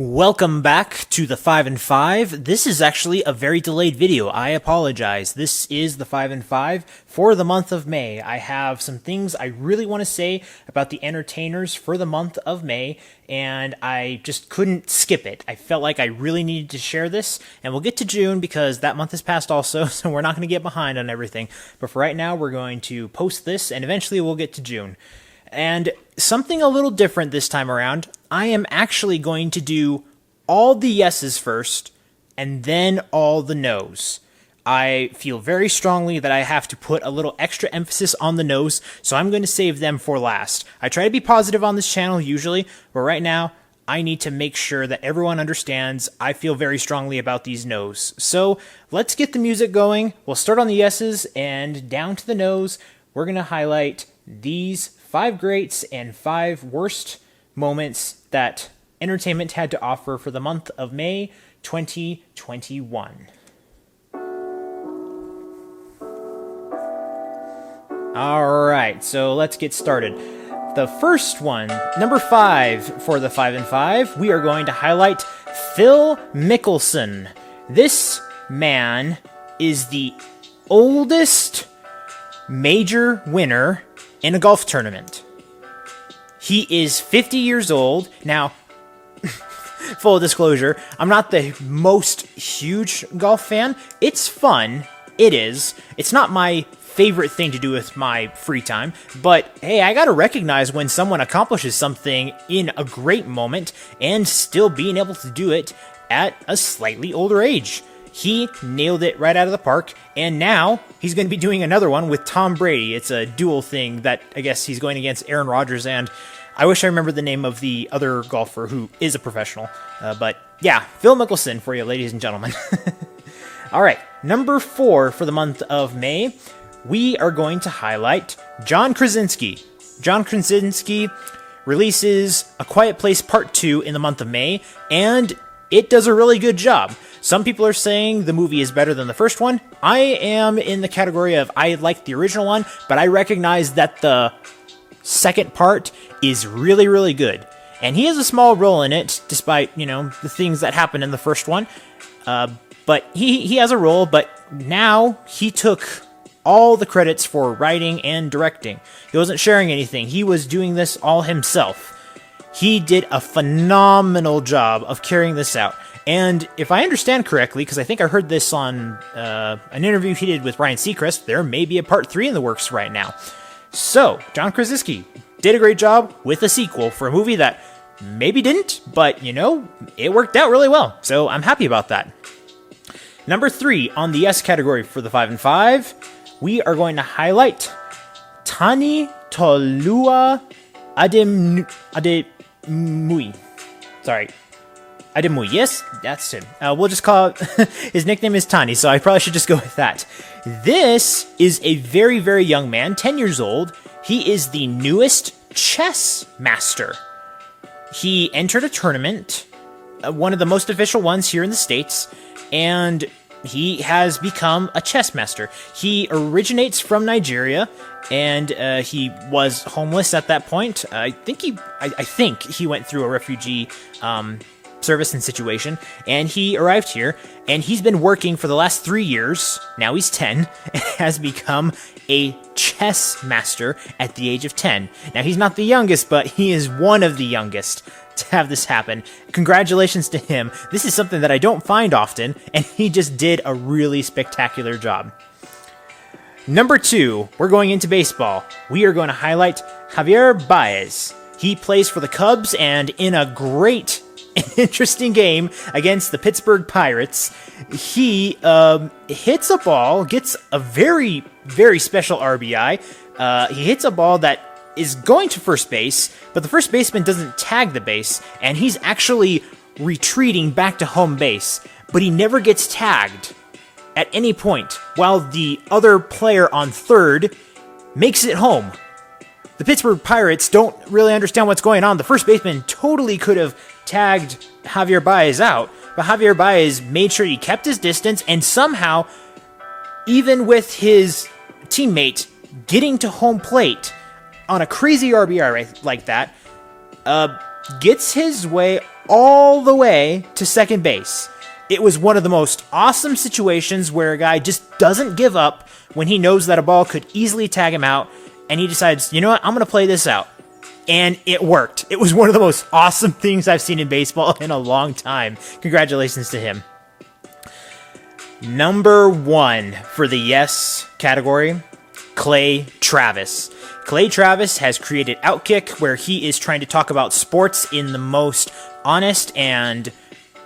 Welcome back to the 5 and 5. This is actually a very delayed video. I apologize. This is the 5 and 5 for the month of May. I have some things I really want to say about the entertainers for the month of May, and I just couldn't skip it. I felt like I really needed to share this, and we'll get to June because that month has passed also, so we're not going to get behind on everything. But for right now, we're going to post this, and eventually we'll get to June. And something a little different this time around, I am actually going to do all the yeses first, and then all the nos. I feel very strongly that I have to put a little extra emphasis on the nos, so I'm going to save them for last. I try to be positive on this channel usually, but right now, I need to make sure that everyone understands I feel very strongly about these nos. So let's get the music going. We'll start on the yeses, and down to the nos, we're going to highlight these 5 greats and 5 worst moments that entertainment had to offer for the month of May 2021. Alright, so let's get started. The first one, number 5 for the 5 and 5, we are going to highlight Phil Mickelson. This man is the oldest major winner in a golf tournament. He is 50 years old. Now, full disclosure, I'm not the most huge golf fan. It's fun. It is. It's not my favorite thing to do with my free time, but hey, I gotta recognize when someone accomplishes something in a great moment and still being able to do it at a slightly older age. He nailed it right out of the park, and now he's going to be doing another one with Tom Brady. It's a dual thing that I guess he's going against Aaron Rodgers, and I wish I remembered the name of the other golfer who is a professional. But yeah, Phil Mickelson for you, ladies and gentlemen. All right, number 4 for the month of May, we are going to highlight John Krasinski. John Krasinski releases A Quiet Place Part 2 in the month of May, and it does a really good job. Some people are saying the movie is better than the first one. I am in the category of I like the original one, but I recognize that the second part is really, really good. And he has a small role in it, despite, the things that happened in the first one. But he has a role, but now he took all the credits for writing and directing. He wasn't sharing anything. He was doing this all himself. He did a phenomenal job of carrying this out. And if I understand correctly, because I think I heard this on an interview he did with Ryan Seacrest, there may be a part 3 in the works right now. So, John Krasinski did a great job with a sequel for a movie that maybe didn't, but, it worked out really well. So, I'm happy about that. Number 3 on the yes category for the 5 and 5, we are going to highlight Tani Tolua Ademui. Sorry. Ademui. Yes, that's him. We'll just call it, his nickname is Tani, so I probably should just go with that. This is a very, very young man, 10 years old. He is the newest chess master. He entered a tournament, one of the most official ones here in the States, and he has become a chess master. He originates from Nigeria, and he was homeless at that point. I think he went through a refugee service and situation, and he arrived here, and he's been working for the last 3 years, now he's 10, and has become a chess master at the age of 10. Now, he's not the youngest, but he is one of the youngest to have this happen. Congratulations to him. This is something that I don't find often, and he just did a really spectacular job. Number 2, we're going into baseball. We are going to highlight Javier Baez. He plays for the Cubs, and in a great interesting game against the Pittsburgh Pirates, he hits a ball, gets a very, very special RBI. He hits a ball that is going to first base, but the first baseman doesn't tag the base, and he's actually retreating back to home base, but he never gets tagged at any point, while the other player on third makes it home. The Pittsburgh Pirates don't really understand what's going on. The first baseman totally could have tagged Javier Baez out, but Javier Baez made sure he kept his distance, and somehow, even with his teammate getting to home plate on a crazy RBI like that, gets his way all the way to second base. It was one of the most awesome situations where a guy just doesn't give up when he knows that a ball could easily tag him out, and he decides, you know what, I'm going to play this out. And it worked. It was one of the most awesome things I've seen in baseball in a long time. Congratulations to him. Number 1 for the yes category, Clay Travis. Clay Travis has created Outkick, where he is trying to talk about sports in the most honest and,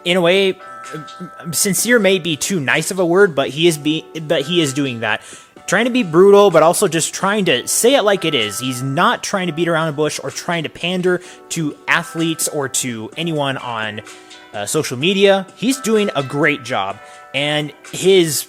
in a way, sincere may be too nice of a word, but he is doing that. Trying to be brutal, but also just trying to say it like it is. He's not trying to beat around the bush or trying to pander to athletes or to anyone on social media. He's doing a great job. And his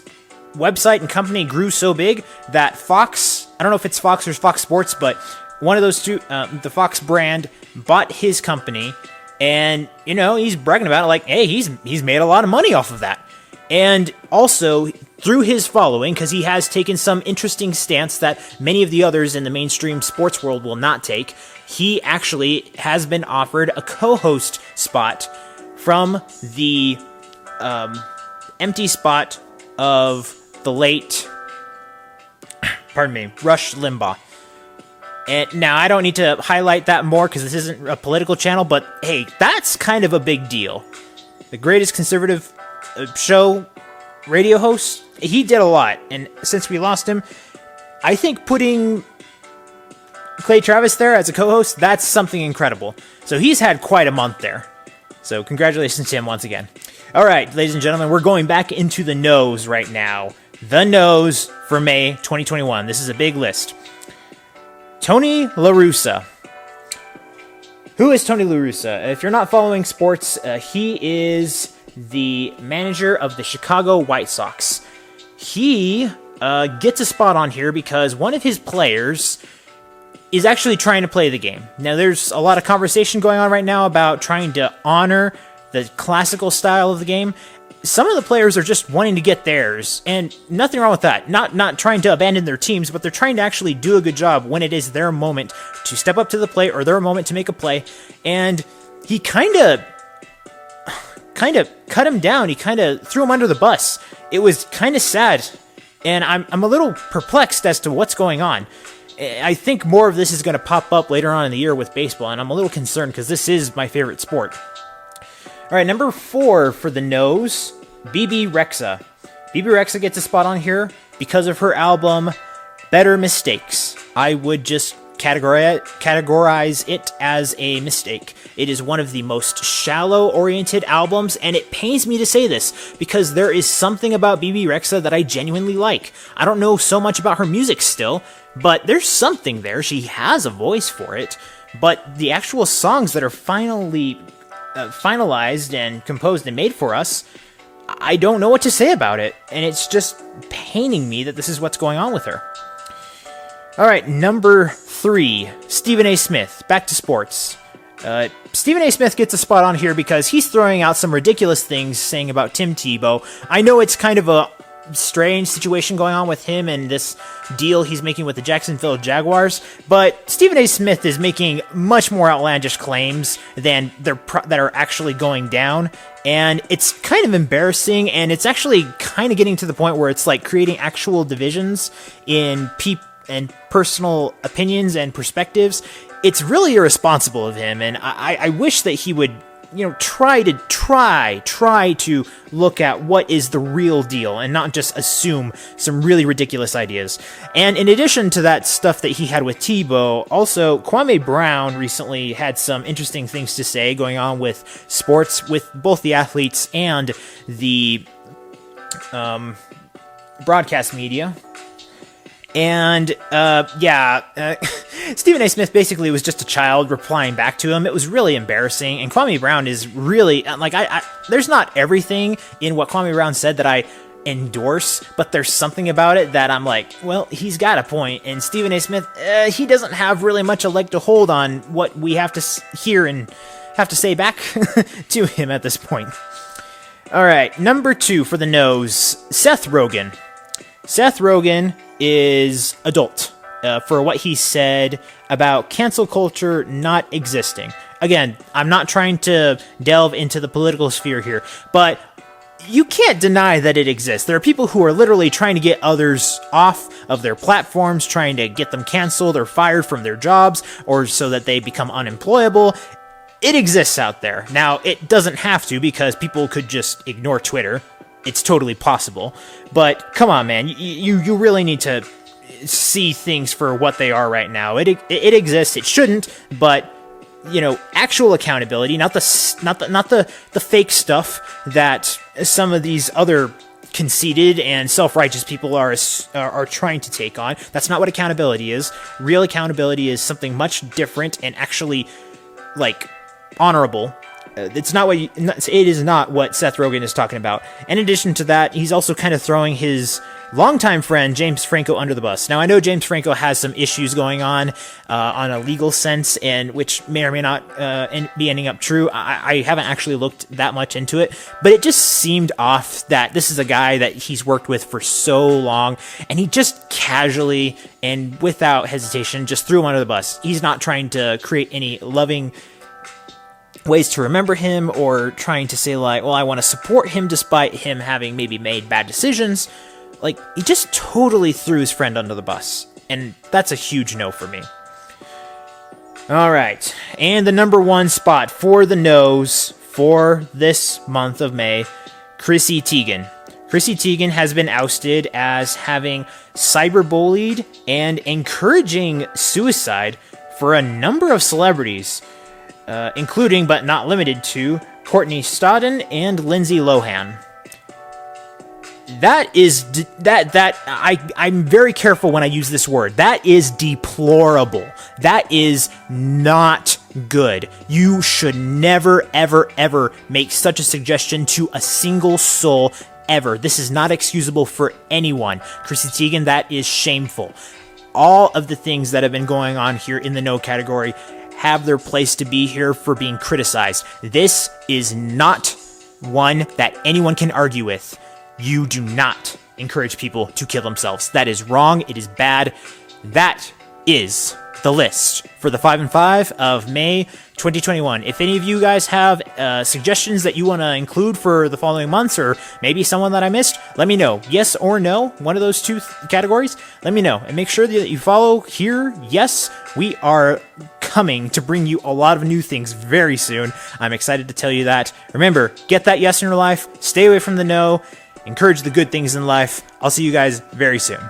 website and company grew so big that Fox, I don't know if it's Fox or Fox Sports, but one of those two, the Fox brand, bought his company. And, you know, he's bragging about it like, hey, he's made a lot of money off of that. And also, through his following, because he has taken some interesting stance that many of the others in the mainstream sports world will not take, he actually has been offered a co-host spot from the empty spot of the late, Rush Limbaugh. And now, I don't need to highlight that more because this isn't a political channel, but hey, that's kind of a big deal. The greatest conservative show radio host, he did a lot, and since we lost him, I think putting Clay Travis there as a co-host, that's something incredible. So he's had quite a month there. So congratulations to him once again. All right, ladies and gentlemen, we're going back into the nose right now. The nose for May 2021. This is a big list. Tony LaRussa. Who is Tony LaRussa? If you're not following sports, he is the manager of the Chicago White Sox. He gets a spot on here because one of his players is actually trying to play the game. Now, there's a lot of conversation going on right now about trying to honor the classical style of the game. Some of the players are just wanting to get theirs, and nothing wrong with that. Not trying to abandon their teams, but they're trying to actually do a good job when it is their moment to step up to the plate or their moment to make a play. And he kind of cut him down. He kind of threw him under the bus. It was kind of sad, and I'm a little perplexed as to what's going on. I think more of this is going to pop up later on in the year with baseball, and I'm a little concerned because this is my favorite sport. All right, number 4 for the nose, Bibi Reyes. Bibi Reyes gets a spot on here because of her album, Better Mistakes. I would just categorize it as a mistake. It is one of the most shallow-oriented albums, and it pains me to say this, because there is something about Bibi Reyes that I genuinely like. I don't know so much about her music still, but there's something there. She has a voice for it, but the actual songs that are finalized and composed and made for us, I don't know what to say about it, and it's just paining me that this is what's going on with her. All right, number 3, Stephen A. Smith. Back to sports. Stephen A. Smith gets a spot on here because he's throwing out some ridiculous things saying about Tim Tebow. I know it's kind of a strange situation going on with him and this deal he's making with the Jacksonville Jaguars, but Stephen A. Smith is making much more outlandish claims than that are actually going down, and it's kind of embarrassing, and it's actually kind of getting to the point where it's like creating actual divisions in personal opinions and perspectives. It's really irresponsible of him, and I wish that he would, try to look at what is the real deal and not just assume some really ridiculous ideas. And in addition to that stuff that he had with Tebow, also Kwame Brown recently had some interesting things to say going on with sports, with both the athletes and the broadcast media. And, Stephen A. Smith basically was just a child replying back to him. It was really embarrassing, and Kwame Brown is really, there's not everything in what Kwame Brown said that I endorse, but there's something about it that I'm like, well, he's got a point, and Stephen A. Smith, he doesn't have really much a leg to hold on what we have to hear and have to say back to him at this point. All right, number 2 for the nose, Seth Rogen. Seth Rogen is adult for what he said about cancel culture not existing. again, I'm not trying to delve into the political sphere here, but you can't deny that it exists. There are people who are literally trying to get others off of their platforms, trying to get them canceled or fired from their jobs, or so that they become unemployable. It exists out there. Now, it doesn't have to, because people could just ignore Twitter. It's totally possible. But come on, man, you really need to see things for what they are right now. It exists. It shouldn't, but actual accountability, not the fake stuff that some of these other conceited and self-righteous people are trying to take on. That's not what accountability is. Real accountability is something much different and actually, honorable. It is not what Seth Rogen is talking about. In addition to that, he's also kind of throwing his longtime friend James Franco under the bus. Now, I know James Franco has some issues going on a legal sense, and which may or may not be ending up true. I haven't actually looked that much into it, but it just seemed off that this is a guy that he's worked with for so long, and he just casually and without hesitation just threw him under the bus. He's not trying to create any loving ways to remember him, or trying to say I want to support him despite him having maybe made bad decisions. He just totally threw his friend under the bus, and that's a huge no for me. Alright, and the number one spot for the no's for this month of May, Chrissy Teigen. Chrissy Teigen has been ousted as having cyberbullied and encouraging suicide for a number of celebrities, including but not limited to Courtney Stodden and Lindsay Lohan. I'm very careful when I use this word. That is deplorable. That is not good. You should never, ever, ever make such a suggestion to a single soul ever. This is not excusable for anyone. Chrissy Teigen, that is shameful. All of the things that have been going on here in the no category have their place to be here for being criticized. This is not one that anyone can argue with. You do not encourage people to kill themselves. That is wrong. It is bad. That is the list for the 5 and 5 of May 2021. If any of you guys have suggestions that you want to include for the following months, or maybe someone that I missed, let me know. Yes or no, one of those two categories, let me know. And make sure that you follow here. Yes, we are coming to bring you a lot of new things very soon. I'm excited to tell you that. Remember, get that yes in your life, stay away from the no, encourage the good things in life. I'll see you guys very soon.